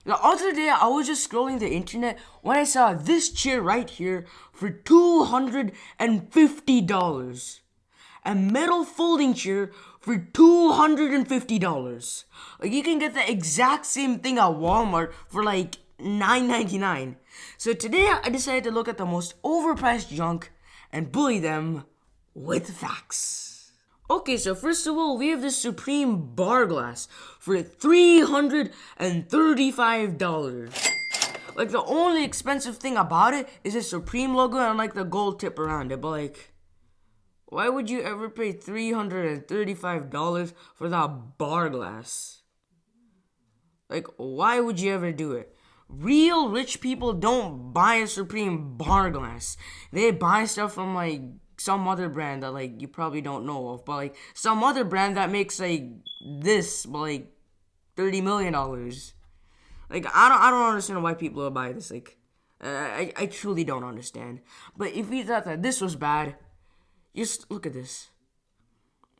The other day, I was just scrolling the internet when I saw this chair right here for $250. A metal folding chair for $250. Like, you can get the exact same thing at Walmart for like $9.99. So today, I decided to look at the most overpriced junk and bully them with facts. Okay, so first of all, we have this Supreme bar glass for $335. Like, the only expensive thing about it is the Supreme logo and like the gold tip around it. But like, why would you ever pay $335 for that bar glass? Like, why would you ever do it? Real rich people don't buy a Supreme bar glass. They buy stuff from like some other brand that like you probably don't know of, but like some other brand that makes like this, but like $30 million. Like, I don't understand why people would buy this. Like, I truly don't understand. But if you thought that this was bad, just look at this.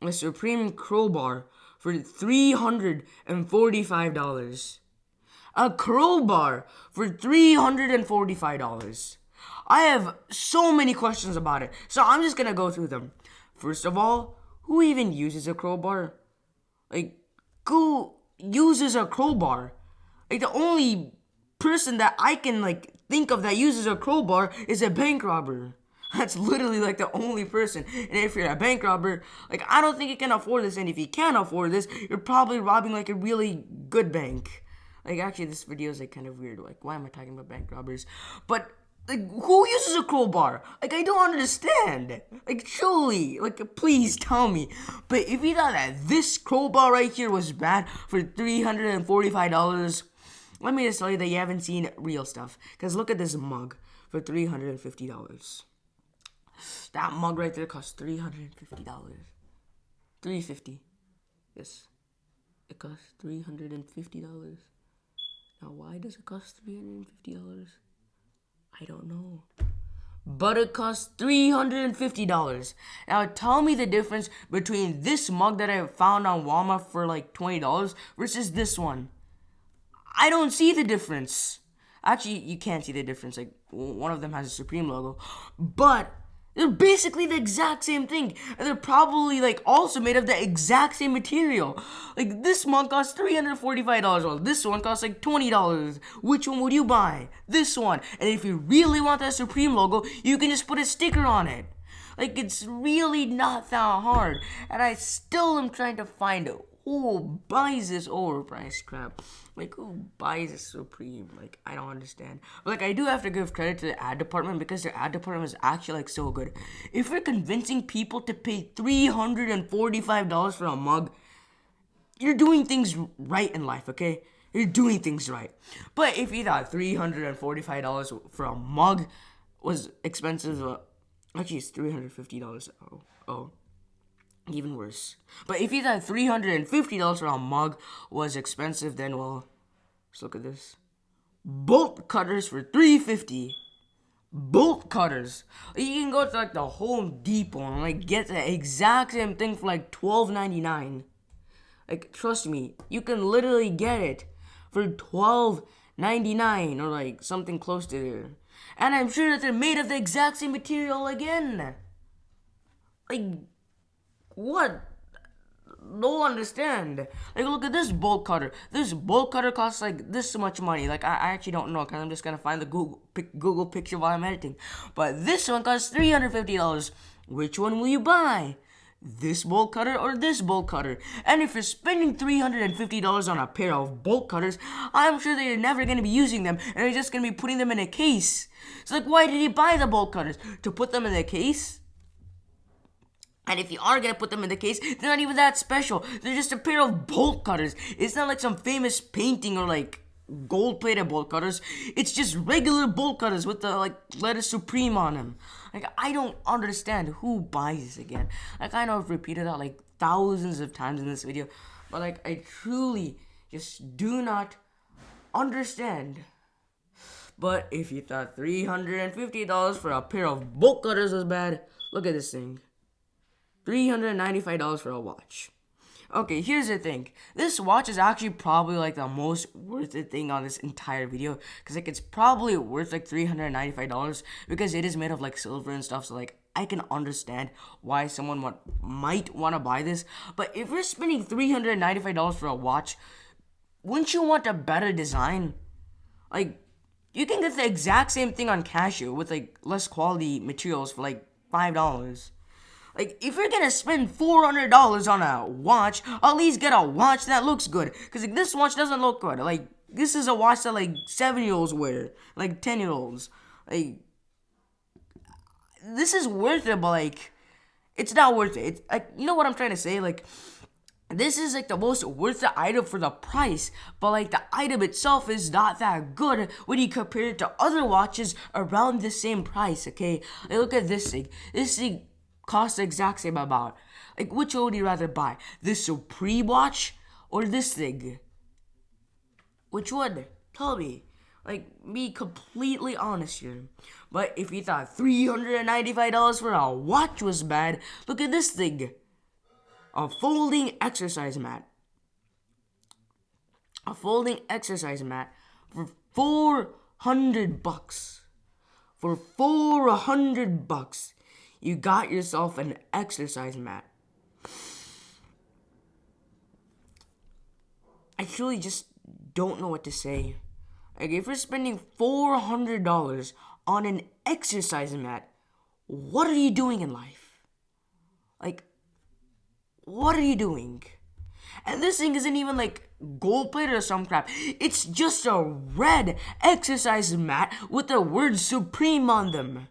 A Supreme crowbar for $345. A crowbar for $345. I have so many questions about it, so I'm just gonna go through them. First of all, who even uses a crowbar? Like, who uses a crowbar? Like, the only person that I can like think of that uses a crowbar is a bank robber. That's literally like the only person. And if you're a bank robber, like, I don't think you can afford this. And if you can't afford this, you're probably robbing like a really good bank. Like, actually, this video is like kind of weird. Like, why am I talking about bank robbers? But like, who uses a crowbar? Like, I don't understand. Like, truly, like, please tell me. But if you thought that this crowbar right here was bad for $345, let me just tell you that you haven't seen real stuff. Because look at this mug for $350. That mug right there costs $350. $350. Yes. It costs $350. Now, why does it cost $350? I don't know. But it costs $350. Now, tell me the difference between this mug that I found on Walmart for like $20 versus this one. I don't see the difference. Actually, you can't see the difference. Like, one of them has a Supreme logo. But they're basically the exact same thing. And they're probably like also made of the exact same material. Like, this mug costs $345. Well, this one costs like $20. Which one would you buy? This one. And if you really want that Supreme logo, you can just put a sticker on it. Like, it's really not that hard. And I still am trying to find who buys this overpriced crap. Like, who buys a Supreme? Like, I don't understand. But like, I do have to give credit to the ad department because their ad department is actually like so good. If you're convincing people to pay $345 for a mug, you're doing things right in life, okay? You're doing things right. But if you thought $345 for a mug was expensive, actually it's $350. Oh. Even worse. But if you thought $350 for a mug was expensive, then, well, just look at this. Bolt cutters for $350. Bolt cutters. You can go to like the Home Depot and like get the exact same thing for like $12.99. Like, trust me, you can literally get it for $12.99 or like something close to there. And I'm sure that they're made of the exact same material again. Like, what? Don't understand. Like, look at this bolt cutter. This bolt cutter costs like this much money. Like, I actually don't know because I'm just gonna find the Google picture while I'm editing. But this one costs $350. Which one will you buy? This bolt cutter or this bolt cutter? And if you're spending $350 on a pair of bolt cutters, I'm sure that you're never gonna be using them and you're just gonna be putting them in a case. So like, why did you buy the bolt cutters? To put them in a case? And if you are going to put them in the case, they're not even that special. They're just a pair of bolt cutters. It's not like some famous painting or like gold-plated bolt cutters. It's just regular bolt cutters with the like letter Supreme on them. Like, I don't understand who buys this again. Like, I know I've repeated that like thousands of times in this video. But like, I truly just do not understand. But if you thought $350 for a pair of bolt cutters was bad, look at this thing. $395 for a watch. Okay, here's the thing. This watch is actually probably like the most worth it thing on this entire video, because like it's probably worth like $395 because it is made of like silver and stuff. So like I can understand why someone might want to buy this. But if you're spending $395 for a watch, wouldn't you want a better design? Like, you can get the exact same thing on Casio with like less quality materials for like $5. Like, if you're gonna spend $400 on a watch, at least get a watch that looks good. Cause like this watch doesn't look good. Like, this is a watch that like 7-year-olds wear, like 10-year-olds. Like, this is worth it, but like, it's not worth it. It's like, you know what I'm trying to say? Like, this is like the most worth it item for the price, but like the item itself is not that good when you compare it to other watches around the same price. Okay, like, look at this thing. This thing costs the exact same amount. Like, which one would you rather buy? This Supreme watch or this thing? Which one? Tell me. Like, be completely honest here. But if you thought $395 for a watch was bad, look at this thing. A folding exercise mat. A folding exercise mat for $400. For $400, you got yourself an exercise mat. I truly just don't know what to say. Like, if you're spending $400 on an exercise mat, what are you doing in life? Like, what are you doing? And this thing isn't even like gold plated or some crap. It's just a red exercise mat with the word Supreme on them.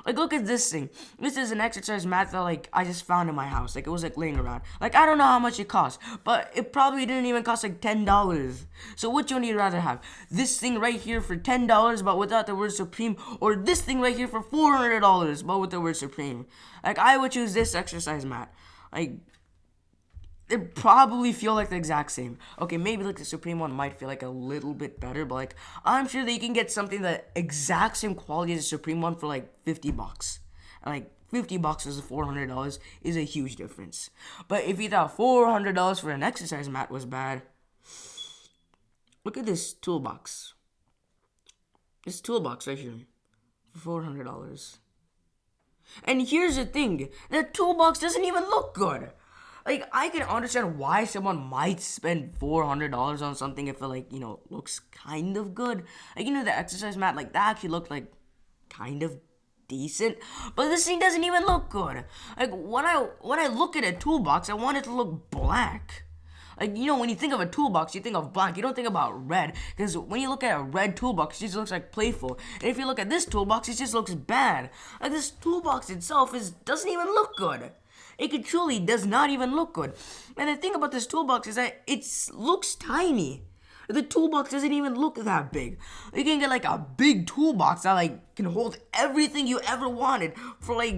Like, look at this thing. This is an exercise mat that like I just found in my house. Like, it was like laying around. Like, I don't know how much it cost, but it probably didn't even cost like $10. So which one would you rather have? This thing right here for $10 but without the word Supreme, or this thing right here for $400 but with the word Supreme? Like, I would choose this exercise mat. Like, it probably feel like the exact same. Okay, maybe like the Supreme one might feel like a little bit better, but like I'm sure that you can get something that exact same quality as the Supreme one for like $50. And like $50 versus $400 is a huge difference. But if you thought $400 for an exercise mat was bad, look at this toolbox. This toolbox right here for $400. And here's the thing, the toolbox doesn't even look good. Like, I can understand why someone might spend $400 on something if it, like, you know, looks kind of good. Like, you know, the exercise mat, like, that actually looked, like, kind of decent. But this thing doesn't even look good. Like, when I look at a toolbox, I want it to look black. Like, you know, when you think of a toolbox, you think of black. You don't think about red. Because when you look at a red toolbox, it just looks like playful. And if you look at this toolbox, it just looks bad. Like, this toolbox itself doesn't even look good. It truly does not even look good. And the thing about this toolbox is that it looks tiny. The toolbox doesn't even look that big. You can get like a big toolbox that like can hold everything you ever wanted for like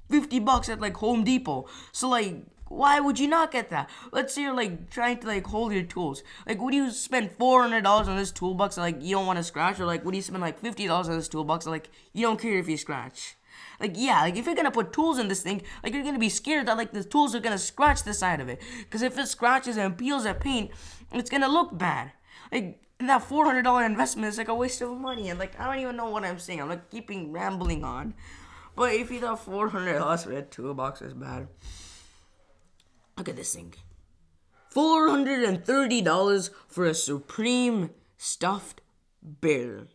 $50 at like Home Depot. So like, why would you not get that? Let's say you're like trying to like hold your tools. Like, would you spend $400 on this toolbox that like you don't want to scratch? Or like, would you spend like $50 on this toolbox that like you don't care if you scratch? Like, yeah, like if you're gonna put tools in this thing, like you're gonna be scared that like the tools are gonna scratch the side of it. Because if it scratches and peels at paint, it's gonna look bad. Like, and that $400 investment is like a waste of money. And like, I don't even know what I'm saying. I'm like keeping rambling on. But if you thought $400 for a toolbox is bad, look at this thing. $430 for a Supreme stuffed bear.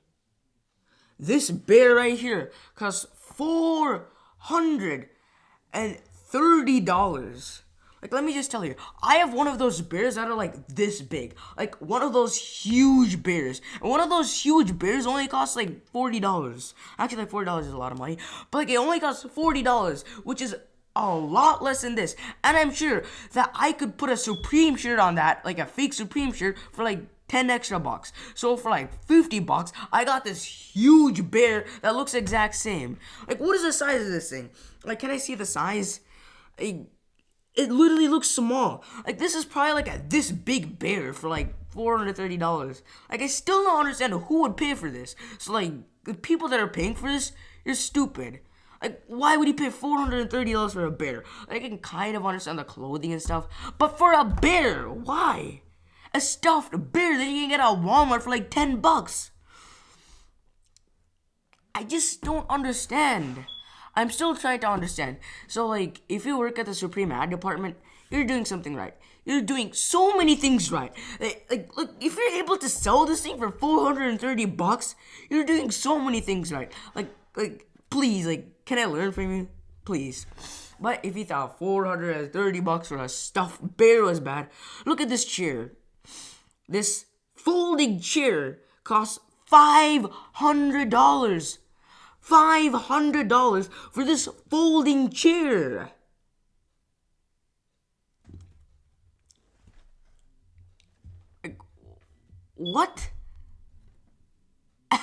This bear right here costs $430. Like, let me just tell you, I have one of those bears that are like this big. Like, one of those huge bears. And one of those huge bears only costs like $40. Actually, like $40 is a lot of money. But like, it only costs $40, which is a lot less than this. And I'm sure that I could put a Supreme shirt on that, like a fake Supreme shirt, for like 10 extra bucks. So for like $50, I got this huge bear that looks exact same. Like, what is the size of this thing? Like, can I see the size? It literally looks small. Like, this is probably like this big bear for like $430. Like, I still don't understand who would pay for this. So like, the people that are paying for this, you're stupid. Like, why would he pay $430 for a bear? Like, I can kind of understand the clothing and stuff, but for a bear, why? A stuffed bear that you can get at Walmart for like $10. I just don't understand. I'm still trying to understand. So, like, if you work at the Supreme Ad Department, you're doing something right. You're doing so many things right. Like, look, if you're able to sell this thing for $430, you're doing so many things right. Like, please, like, can I learn from you? Please. But if you thought $430 for a stuffed bear was bad, look at this chair. This folding chair costs $500. $500 for this folding chair. Like, what? I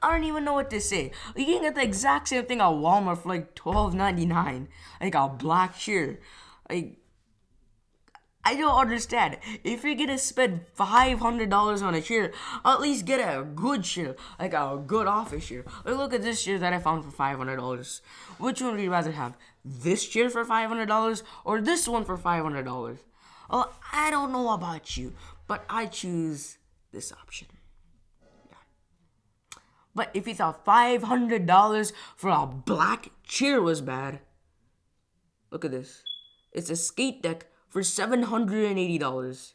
don't even know what to say. You can get the exact same thing at Walmart for like $12.99. Like a black chair. Like, I don't understand. If you're gonna spend $500 on a chair, at least get a good chair, like a good office chair. Like, look at this chair that I found for $500. Which one would you rather have? This chair for $500 or this one for $500? Well, I don't know about you, but I choose this option. Yeah. But if you thought $500 for a black chair was bad, look at this. It's a skate deck for $780.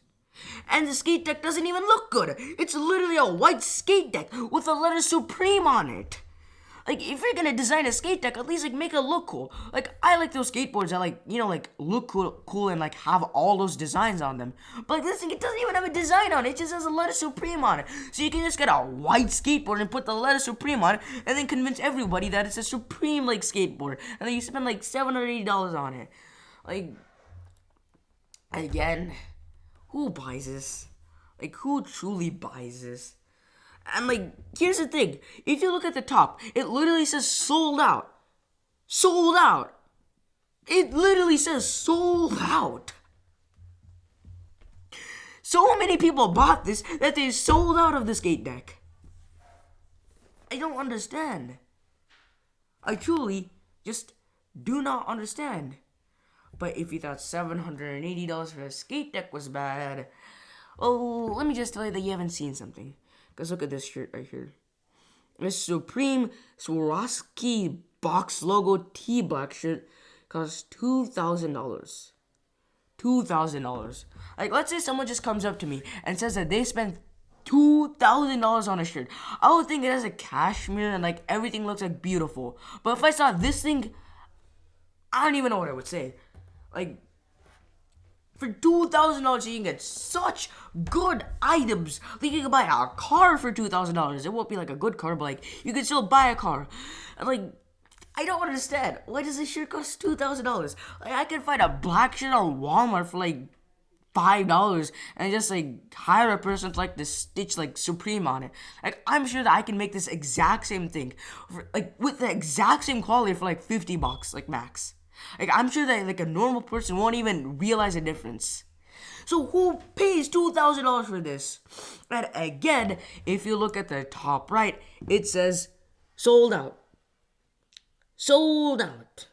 And the skate deck doesn't even look good. It's literally a white skate deck with the letter Supreme on it. Like, if you're gonna design a skate deck, at least like make it look cool. Like, I like those skateboards that like, you know, like look cool and like have all those designs on them. But like this thing, it doesn't even have a design on it. It just has a letter Supreme on it. So you can just get a white skateboard and put the letter Supreme on it, and then convince everybody that it's a Supreme like skateboard, and then you spend like $780 on it. Like, again, who buys this? Like, who truly buys this? And, like, here's the thing. If you look at the top, it literally says sold out. Sold out. It literally says sold out. So many people bought this that they sold out of the skate deck. I don't understand. I truly just do not understand. But if you thought $780 for a skate deck was bad, oh, let me just tell you that you haven't seen something. Because look at this shirt right here. This Supreme Swarovski box logo T-black shirt costs $2,000. $2,000. Like, let's say someone just comes up to me and says that they spent $2,000 on a shirt. I would think it has a cashmere and like everything looks like beautiful. But if I saw this thing, I don't even know what I would say. Like, for $2,000, you can get such good items. Like, you can buy a car for $2,000. It won't be like a good car, but like, you can still buy a car. And like, I don't understand. Why does this shirt cost $2,000? Like, I can find a black shirt on Walmart for like $5 and just like hire a person to like stitch like Supreme on it. Like, I'm sure that I can make this exact same thing for, like with the exact same quality for like $50, like max. Like, I'm sure that like a normal person won't even realize the difference. So who pays $2,000 for this? And again, if you look at the top right, it says sold out. Sold out.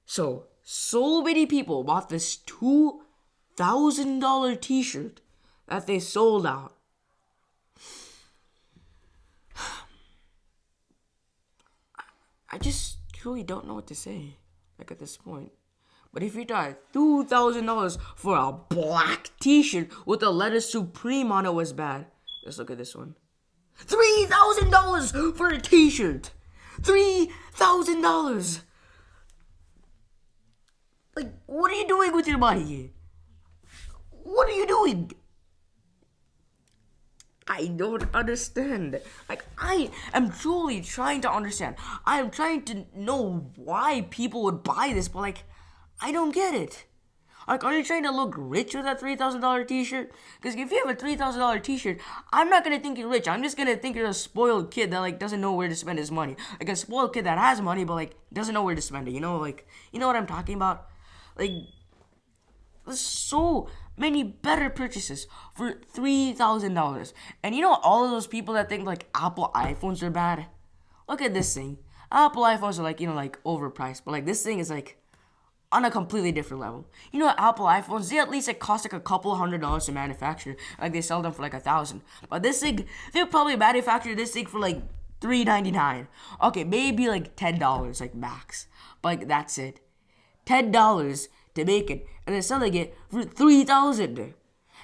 So many people bought this $2,000 t-shirt that they sold out. I just truly don't know what to say, like, at this point. But if you thought $2,000 for a black t-shirt with the letter Supreme on it was bad, just look at this one. $3,000 for a t-shirt. $3,000. Like, what are you doing with your money? What are you doing? I don't understand. Like, I am truly trying to understand. I am trying to know why people would buy this, but like, I don't get it. Like, are you trying to look rich with that $3,000 t-shirt? Because if you have a $3,000 t-shirt, I'm not going to think you're rich. I'm just going to think you're a spoiled kid that like doesn't know where to spend his money. Like a spoiled kid that has money, but like doesn't know where to spend it. You know, like, you know what I'm talking about? Like, there's so many better purchases for $3,000. And you know all of those people that think like Apple iPhones are bad? Look at this thing. Apple iPhones are like, like overpriced, but like this thing is like on a completely different level. Apple iPhones, they at least like cost like a couple $100 to manufacture. Like they sell them for like 1,000. But this thing, they'll probably manufacture this thing for like $3.99. Okay, maybe like $10 like max. But like that's it. $10 to make it, and they're selling it for 3,000.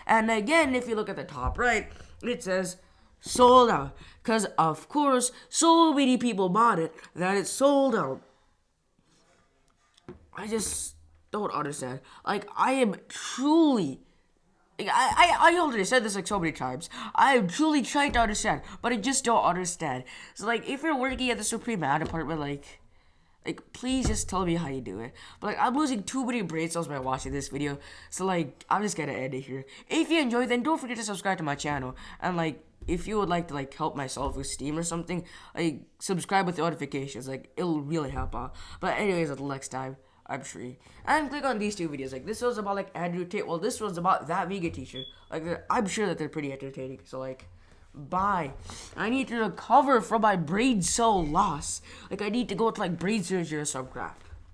And again, if you look at the top right, it says sold out. Because of course, so many people bought it that it's sold out. I just don't understand. Like, I am truly. Like, I already said this like so many times. I am truly trying to understand, but I just don't understand. So, like, if you're working at the Supreme Ad department, like, please just tell me how you do it. But, like, I'm losing too many brain cells by watching this video. So, like, I'm just gonna end it here. If you enjoyed, then don't forget to subscribe to my channel. And, like, if you would like to, like, help myself with Steam or something, like, subscribe with the notifications. Like, it'll really help out. But anyways, until next time, I'm free. And click on these two videos. Like, this was about, like, Andrew Tate. Well, this was about that vegan teacher. Like, I'm sure that they're pretty entertaining. So, like, bye. I need to recover from my brain cell loss. Like, I need to go to, like, brain surgery or some crap.